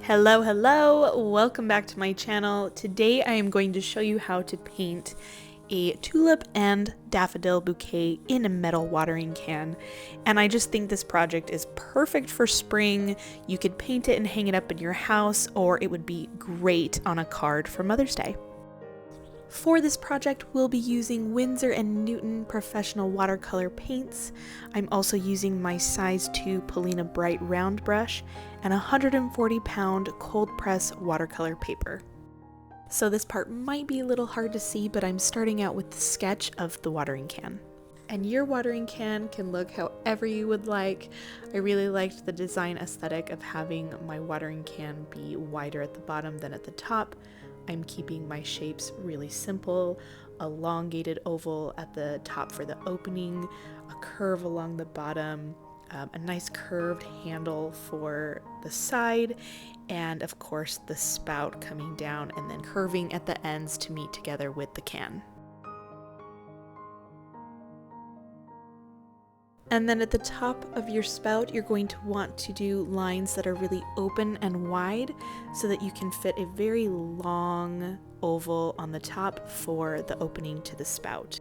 Hello, welcome back to my channel. Today I am going to show you how to paint a tulip and daffodil bouquet in a metal watering can. And I just think this project is perfect for spring. You could paint it and hang it up in your house, or it would be great on a card for Mother's Day. For this project, we'll be using Winsor & Newton professional watercolor paints. I'm also using my size 2 Polina Bright round brush and 140-pound cold press watercolor paper. So this part might be a little hard to see, but I'm starting out with the sketch of the watering can. And your watering can look however you would like. I really liked the design aesthetic of having my watering can be wider at the bottom than at the top. I'm keeping my shapes really simple, elongated oval at the top for the opening, a curve along the bottom, a nice curved handle for the side, and of course the spout coming down and then curving at the ends to meet together with the can. And then at the top of your spout, you're going to want to do lines that are really open and wide so that you can fit a very long oval on the top for the opening to the spout.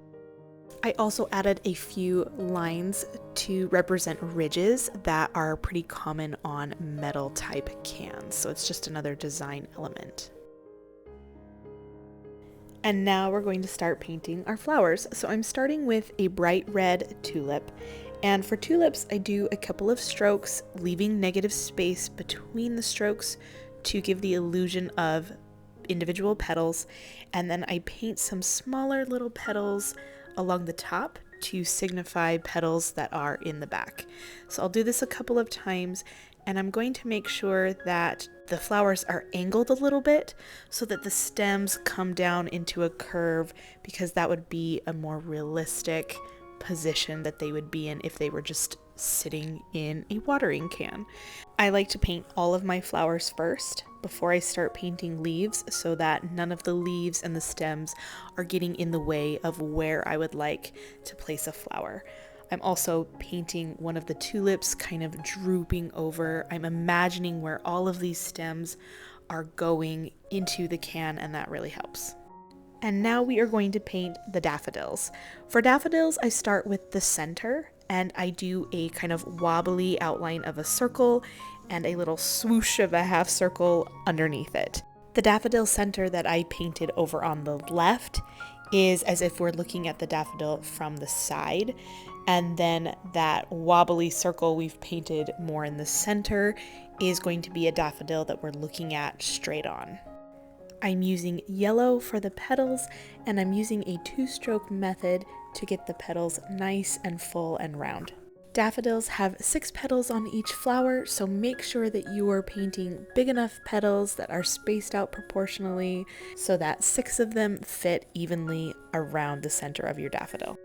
I also added a few lines to represent ridges that are pretty common on metal type cans, so it's just another design element. And now we're going to start painting our flowers. So I'm starting with a bright red tulip. And for tulips, I do a couple of strokes, leaving negative space between the strokes to give the illusion of individual petals. And then I paint some smaller little petals along the top to signify petals that are in the back. So I'll do this a couple of times, and I'm going to make sure that the flowers are angled a little bit so that the stems come down into a curve, because that would be a more realistic position that they would be in if they were just sitting in a watering can. I like to paint all of my flowers first before I start painting leaves, so that none of the leaves and the stems are getting in the way of where I would like to place a flower. I'm also painting one of the tulips kind of drooping over. I'm imagining where all of these stems are going into the can, and that really helps. And now we are going to paint the daffodils. For daffodils, I start with the center, and I do a kind of wobbly outline of a circle and a little swoosh of a half circle underneath it. The daffodil center that I painted over on the left is as if we're looking at the daffodil from the side, and then that wobbly circle we've painted more in the center is going to be a daffodil that we're looking at straight on. I'm using yellow for the petals, and I'm using a 2-stroke method to get the petals nice and full and round. Daffodils have 6 petals on each flower, so make sure that you are painting big enough petals that are spaced out proportionally so that 6 of them fit evenly around the center of your daffodil.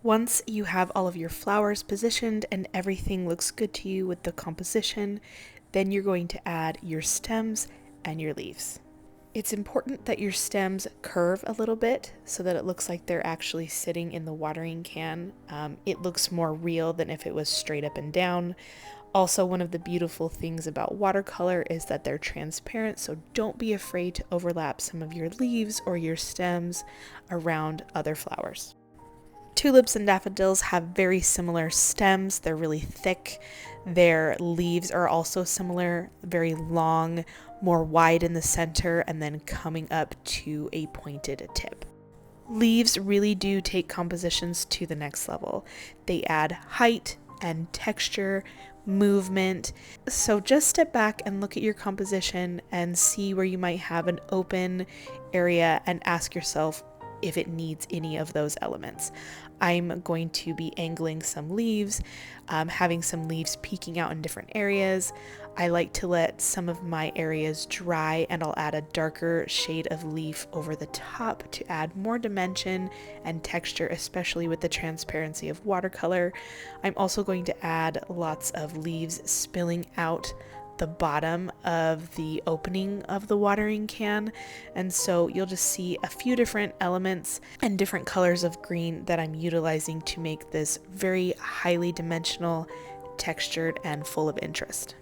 Once you have all of your flowers positioned and everything looks good to you with the composition, then you're going to add your stems and your leaves. It's important that your stems curve a little bit so that it looks like they're actually sitting in the watering can. It looks more real than if it was straight up and down. Also, one of the beautiful things about watercolor is that they're transparent, so don't be afraid to overlap some of your leaves or your stems around other flowers. Tulips and daffodils have very similar stems. They're really thick. Their leaves are also similar, very long, more wide in the center, and then coming up to a pointed tip. Leaves really do take compositions to the next level. They add height and texture, movement. So just step back and look at your composition and see where you might have an open area and ask yourself if it needs any of those elements. I'm going to be angling some leaves, having some leaves peeking out in different areas. I like to let some of my areas dry, and I'll add a darker shade of leaf over the top to add more dimension and texture, especially with the transparency of watercolor. I'm also going to add lots of leaves spilling out the bottom of the opening of the watering can, and so you'll just see a few different elements and different colors of green that I'm utilizing to make this very highly dimensional, textured, and full of interest.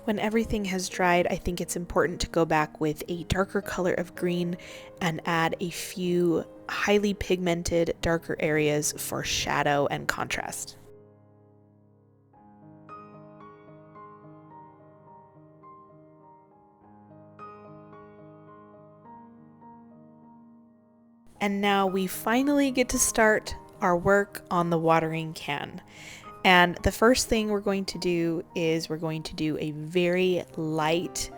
When everything has dried, I think it's important to go back with a darker color of green and add a few highly pigmented darker areas for shadow and contrast. And now we finally get to start our work on the watering can. And the first thing we're going to do is we're going to do a very light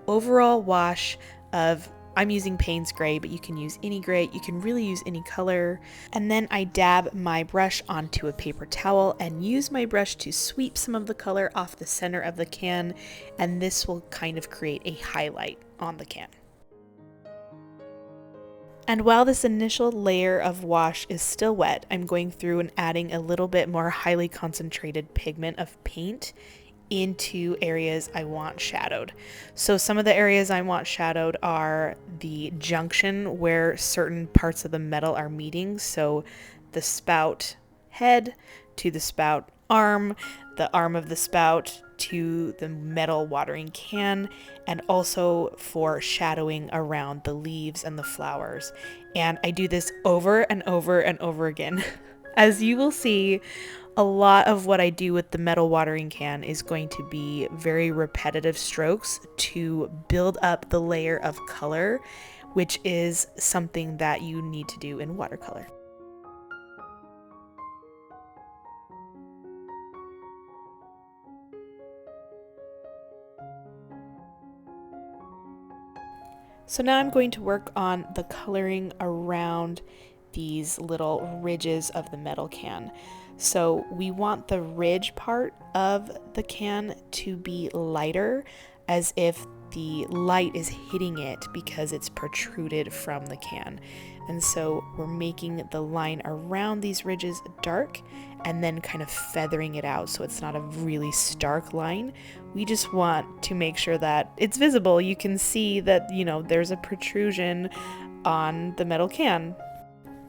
overall wash of, I'm using Payne's gray, but you can use any gray, you can really use any color. And then I dab my brush onto a paper towel and use my brush to sweep some of the color off the center of the can, and this will kind of create a highlight on the can. And while this initial layer of wash is still wet, I'm going through and adding a little bit more highly concentrated pigment of paint into areas I want shadowed. So some of the areas I want shadowed are the junction where certain parts of the metal are meeting. So the spout head to the spout arm, the arm of the spout to the metal watering can, and also for shadowing around the leaves and the flowers. And I do this over and over and over again. As you will see, a lot of what I do with the metal watering can is going to be very repetitive strokes to build up the layer of color, which is something that you need to do in watercolor. So now I'm going to work on the coloring around these little ridges of the metal can. So we want the ridge part of the can to be lighter, as if the light is hitting it because it's protruded from the can. And so we're making the line around these ridges dark and then kind of feathering it out so it's not a really stark line. We just want to make sure that it's visible. You can see that, there's a protrusion on the metal can.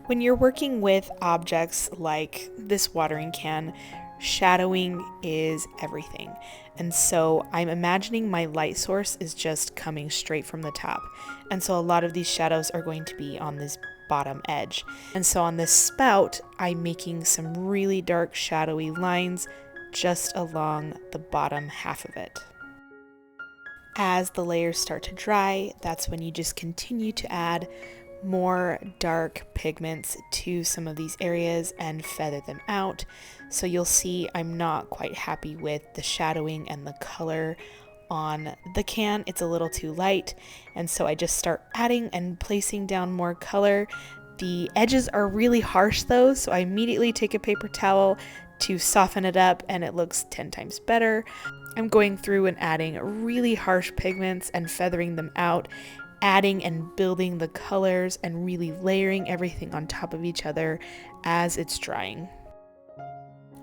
When you're working with objects like this watering can, shadowing is everything. And so I'm imagining my light source is just coming straight from the top. And so a lot of these shadows are going to be on this bottom edge. And so on this spout, I'm making some really dark shadowy lines just along the bottom half of it. As the layers start to dry, that's when you just continue to add more dark pigments to some of these areas and feather them out. So you'll see I'm not quite happy with the shadowing and the color on the can, it's a little too light, and so I just start adding and placing down more color. The edges are really harsh though, so I immediately take a paper towel to soften it up and it looks 10 times better. I'm going through and adding really harsh pigments and feathering them out, adding and building the colors and really layering everything on top of each other as it's drying.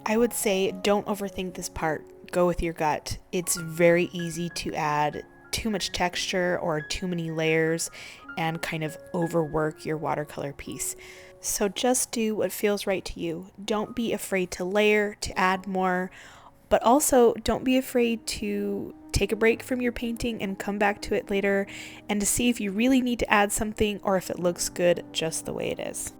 I would say don't overthink this part. Go with your gut. It's very easy to add too much texture or too many layers and kind of overwork your watercolor piece. So just do what feels right to you. Don't be afraid to layer, to add more, but also don't be afraid to take a break from your painting and come back to it later and to see if you really need to add something or if it looks good just the way it is.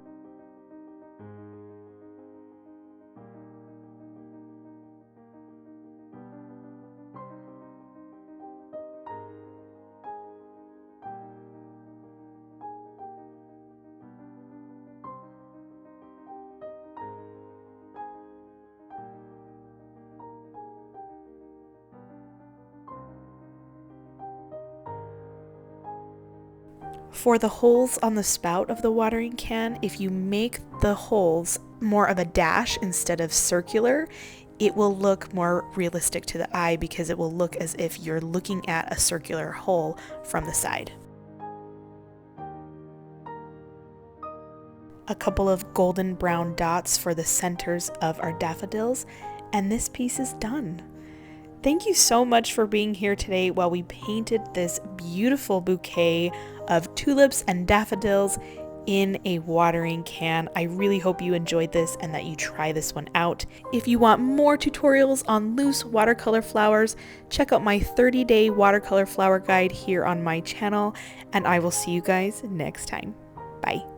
For the holes on the spout of the watering can, if you make the holes more of a dash instead of circular, it will look more realistic to the eye because it will look as if you're looking at a circular hole from the side. A couple of golden brown dots for the centers of our daffodils, and this piece is done. Thank you so much for being here today while we painted this beautiful bouquet of tulips and daffodils in a watering can. I really hope you enjoyed this and that you try this one out. If you want more tutorials on loose watercolor flowers, check out my 30-day watercolor flower guide here on my channel, and I will see you guys next time. Bye.